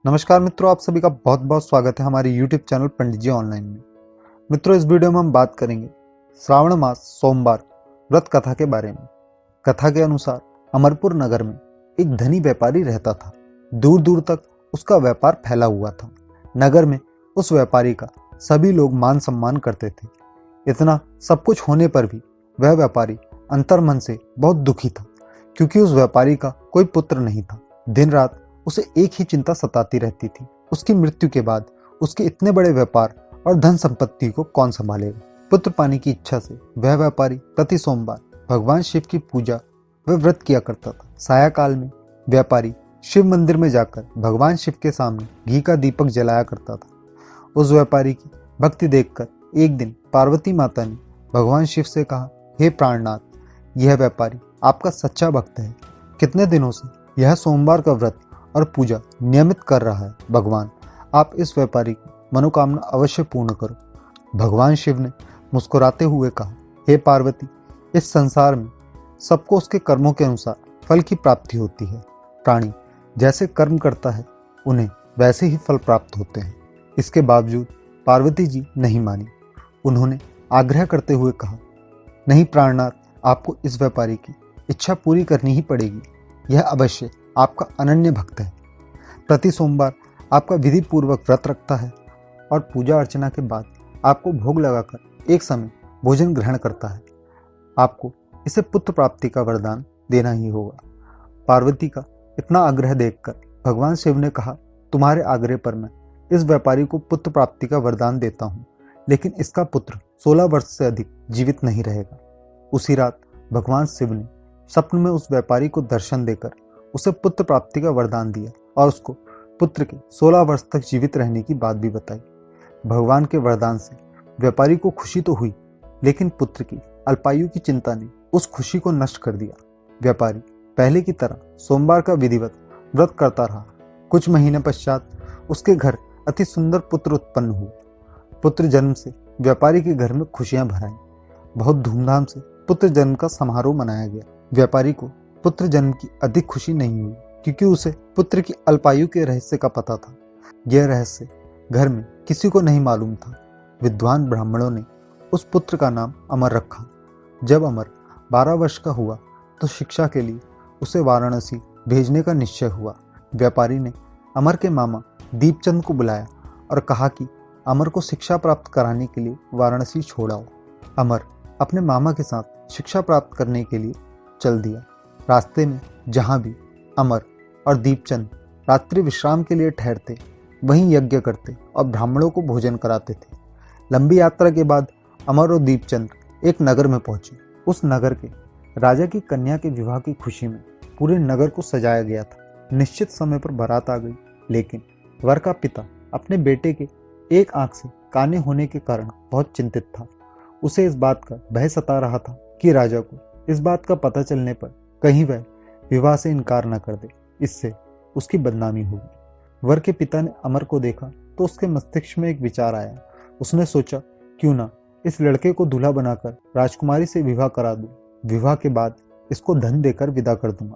नमस्कार मित्रों, आप सभी का बहुत बहुत स्वागत है हमारे YouTube चैनल पंडित जी ऑनलाइन में। मित्रों, इस वीडियो में हम बात करेंगे श्रावण मास सोमवार व्रत कथा के बारे में। कथा के अनुसार अमरपुर नगर में एक धनी व्यापारी रहता था। दूर दूर तक उसका व्यापार फैला हुआ था। नगर में उस व्यापारी का सभी लोग मान सम्मान करते थे। इतना सब कुछ होने पर भी वह व्यापारी अंतर्मन से बहुत दुखी था, क्योंकि उस व्यापारी का कोई पुत्र नहीं था। दिन रात उसे एक ही चिंता सताती रहती थी, उसकी मृत्यु के बाद उसके इतने बड़े व्यापार और धन संपत्ति को कौन संभालेगा। पुत्र पाने की इच्छा से वह व्यापारी प्रति सोमवार भगवान शिव की पूजा व व्रत किया करता था। साया काल में व्यापारी शिव मंदिर में जाकर भगवान शिव के सामने घी का दीपक जलाया करता था। उस व्यापारी की भक्ति देखकर एक दिन पार्वती माता ने भगवान शिव से कहा, हे प्राणनाथ, यह व्यापारी आपका सच्चा भक्त है। कितने दिनों से यह सोमवार का व्रत और पूजा नियमित कर रहा है। भगवान, आप इस व्यापारी की मनोकामना अवश्य पूर्ण करो। भगवान शिव ने मुस्कुराते हुए कहा, हे पार्वती, इस संसार में सबको उसके कर्मों के अनुसार फल की प्राप्ति होती है। प्राणी जैसे कर्म करता है उन्हें वैसे ही फल प्राप्त होते हैं। इसके बावजूद पार्वती जी नहीं मानी। उन्होंने आग्रह करते हुए कहा, नहीं प्राणनाथ, आपको इस व्यापारी की इच्छा पूरी करनी ही पड़ेगी। यह अवश्य आपका अनन्य भक्त है। प्रति सोमवार आपका विधि पूर्वक व्रत रखता है और पूजा अर्चना के बाद आपको भोग लगाकर एक समय भोजन ग्रहण करता है। आपको इसे पुत्र प्राप्ति का वरदान देना ही होगा। पार्वती का इतना आग्रह देखकर भगवान शिव ने कहा, तुम्हारे आग्रह पर मैं इस व्यापारी को पुत्र प्राप्ति का वरदान देता हूँ, लेकिन इसका पुत्र 16 वर्ष से अधिक जीवित नहीं रहेगा। उसी रात भगवान शिव ने स्वप्न में उस व्यापारी को दर्शन देकर उसे पुत्र प्राप्ति का वरदान दिया और उसको पुत्र के 16 वर्ष तक जीवित रहने की बात भी बताई। भगवान के वरदान से व्यापारी को खुशी तो हुई, लेकिन पुत्र की अल्पायु की चिंता ने उस खुशी को नष्ट कर दिया। व्यापारी पहले की तरह सोमवार का विधिवत व्रत करता रहा। कुछ महीने पश्चात उसके घर अति सुंदर पुत्र उत्पन्न हुए। पुत्र जन्म से व्यापारी के घर में खुशियां भर आईं। बहुत धूमधाम से पुत्र जन्म का समारोह मनाया गया। व्यापारी को पुत्र जन्म की अधिक खुशी नहीं हुई, क्योंकि उसे पुत्र की अल्पायु के रहस्य का पता था। यह रहस्य घर में किसी को नहीं मालूम था। विद्वान ब्राह्मणों ने उस पुत्र का नाम अमर रखा। जब अमर 12 वर्ष का हुआ तो शिक्षा के लिए उसे वाराणसी भेजने का निश्चय हुआ। व्यापारी ने अमर के मामा दीपचंद को बुलाया और कहा कि अमर को शिक्षा प्राप्त कराने के लिए वाराणसी छोड़ाओ। अमर अपने मामा के साथ शिक्षा प्राप्त करने के लिए चल दिया। रास्ते में जहाँ भी अमर और दीपचंद रात्रि विश्राम के लिए ठहरते, वहीं यज्ञ करते और ब्राह्मणों को भोजन कराते थे। लंबी यात्रा के बाद अमर और दीपचंद एक नगर में पहुंचे। उस नगर के राजा की कन्या के विवाह की खुशी में पूरे नगर को सजाया गया था। निश्चित समय पर बारात आ गई, लेकिन वर का पिता अपने बेटे के एक आंख से काने होने के कारण बहुत चिंतित था। उसे इस बात का भय सता रहा था कि राजा को इस बात का पता चलने पर कहीं वह विवाह से इनकार न कर दे, इससे उसकी बदनामी होगी। वर के पिता ने अमर को देखा तो उसके मस्तिष्क में एक विचार आया। उसने सोचा, क्यों ना इस लड़के को दूल्हा बनाकर राजकुमारी से विवाह करा दूं। विवाह के बाद इसको धन देकर विदा कर दूंगा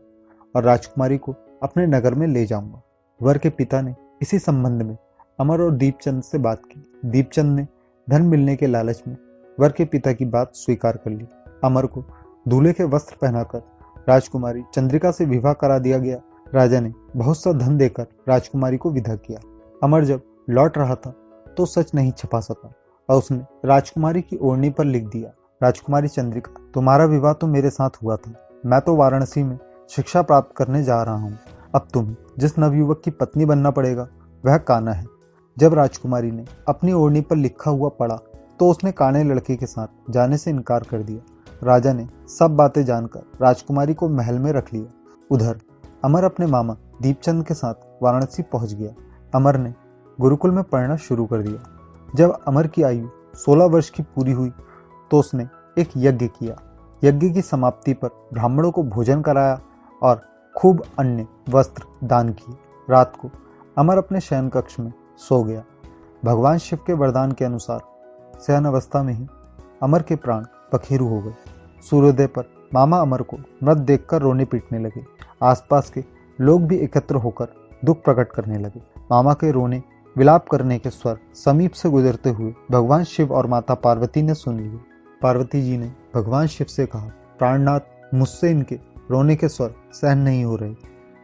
और राजकुमारी को अपने नगर में ले जाऊंगा। वर के पिता ने इसी संबंध में अमर और दीपचंद से बात की। दीपचंद ने धन मिलने के लालच में वर के पिता की बात स्वीकार कर ली। अमर को दूल्हे के वस्त्र पहनाकर राजकुमारी चंद्रिका से विवाह करा दिया गया। राजा ने बहुत सा धन देकर राजकुमारी को विदा किया। अमर जब लौट रहा था तो सच नहीं छिपा सका और उसने राजकुमारी की ओढ़नी पर लिख दिया, राजकुमारी चंद्रिका, तुम्हारा विवाह तो मेरे साथ हुआ था। मैं तो वाराणसी में शिक्षा प्राप्त करने जा रहा हूँ। अब तुम्हें जिस नवयुवक की पत्नी बनना पड़ेगा वह काना है। जब राजकुमारी ने अपनी ओढ़नी पर लिखा हुआ पढ़ा तो उसने काने लड़के के साथ जाने से इनकार कर दिया। राजा ने सब बातें जानकर राजकुमारी को महल में रख लिया। उधर अमर अपने मामा दीपचंद के साथ वाराणसी पहुंच गया। अमर ने गुरुकुल में पढ़ना शुरू कर दिया। जब अमर की आयु 16 वर्ष की पूरी हुई तो उसने एक यज्ञ किया। यज्ञ की समाप्ति पर ब्राह्मणों को भोजन कराया और खूब अन्न वस्त्र दान किए। रात को अमर अपने शयन कक्ष में सो गया। भगवान शिव के वरदान के अनुसार शयन अवस्था में ही अमर के प्राण पखेरु हो गए। सूर्योदय पर मामा अमर को मृत देखकर रोने पीटने लगे। आसपास के लोग भी एकत्र होकर दुख प्रकट करने लगे। मामा के रोने विलाप करने के स्वर समीप से गुजरते हुए भगवान शिव और माता पार्वती ने सुन लिए। पार्वती जी ने भगवान शिव से कहा, प्राणनाथ, मुझसे इनके रोने के स्वर सहन नहीं हो रहे,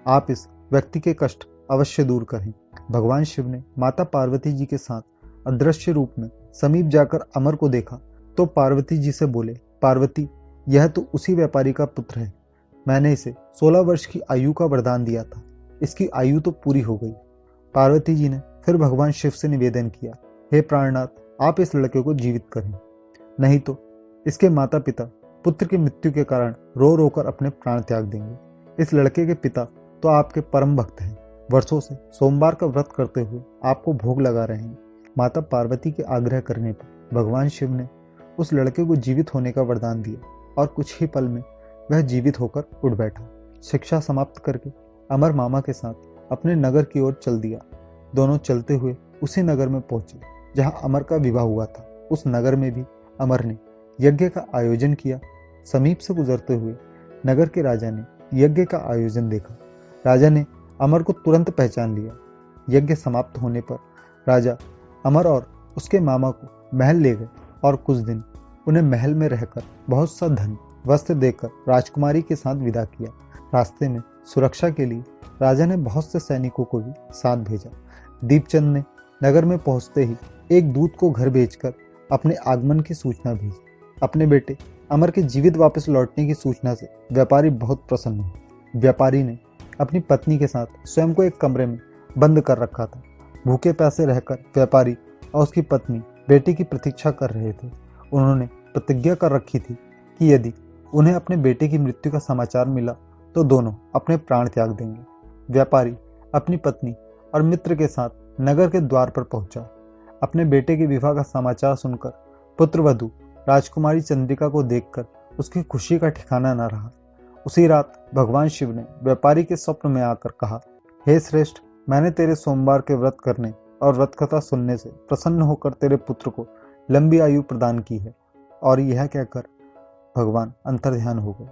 आप इस व्यक्ति के कष्ट अवश्य दूर करें। भगवान शिव ने माता पार्वती जी के साथ अदृश्य रूप में समीप जाकर अमर को देखा तो पार्वती जी से बोले, पार्वती, यह तो उसी व्यापारी का पुत्र है। मैंने इसे 16 वर्ष की आयु का वरदान दिया था, इसकी आयु तो पूरी हो गई। पार्वती जी ने फिर भगवान शिव से निवेदन किया, हे प्राणनाथ, आप इस लड़के को जीवित करें, नहीं तो इसके माता पिता पुत्र की मृत्यु के कारण रो रो कर अपने प्राण त्याग देंगे। इस लड़के के पिता तो आपके परम भक्त हैं, वर्षों से सोमवार का व्रत करते हुए आपको भोग लगा रहे हैं। माता पार्वती के आग्रह करने पर भगवान शिव ने उस लड़के को जीवित होने का वरदान दिया और कुछ ही पल में वह जीवित होकर उठ बैठा। शिक्षा समाप्त करके अमर मामा के साथ अपने नगर की ओर चल दिया। दोनों चलते हुए उसी नगर में पहुंचे जहां अमर का विवाह हुआ था। उस नगर में भी अमर ने यज्ञ का आयोजन किया। समीप से गुजरते हुए नगर के राजा ने यज्ञ का आयोजन देखा। राजा ने अमर को तुरंत पहचान लिया। यज्ञ समाप्त होने पर राजा अमर और उसके मामा को महल ले गए और कुछ दिन उन्हें महल में रहकर बहुत सा धन वस्त्र देकर राजकुमारी के साथ विदा किया। रास्ते में सुरक्षा के लिए राजा ने बहुत से सैनिकों को भी साथ भेजा। दीपचंद ने नगर में पहुंचते ही एक दूत को घर भेजकर अपने आगमन की सूचना भेजी। अपने बेटे अमर के जीवित वापस लौटने की सूचना से व्यापारी बहुत प्रसन्न हुआ। व्यापारी ने अपनी पत्नी के साथ स्वयं को एक कमरे में बंद कर रखा था। भूखे प्यासे रहकर व्यापारी और उसकी पत्नी बेटे की प्रतीक्षा कर रहे थे। उन्होंने प्रतिज्ञा कर रखी थी कि यदि उन्हें अपने बेटे की मृत्यु का समाचार मिला तो दोनों अपने प्राण त्याग देंगे। व्यापारी अपनी पत्नी और मित्र के साथ नगर के द्वार पर पहुंचा। अपने बेटे के विवाह का समाचार सुनकर पुत्रवधू राजकुमारी चंद्रिका को देखकर उसकी खुशी का ठिकाना न रहा। उसी रात भगवान शिव ने व्यापारी के स्वप्न में आकर कहा, हे श्रेष्ठ, मैंने तेरे सोमवार के व्रत करने और व्रत कथा सुनने से प्रसन्न होकर तेरे पुत्र को लंबी आयु प्रदान की है। और यह कहकर भगवान अंतर्ध्यान हो गए।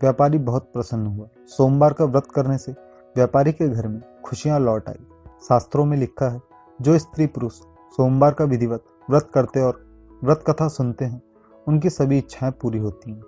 व्यापारी बहुत प्रसन्न हुआ। सोमवार का व्रत करने से व्यापारी के घर में खुशियां लौट आई। शास्त्रों में लिखा है, जो स्त्री पुरुष सोमवार का विधिवत व्रत करते और व्रत कथा सुनते हैं, उनकी सभी इच्छाएं पूरी होती हैं।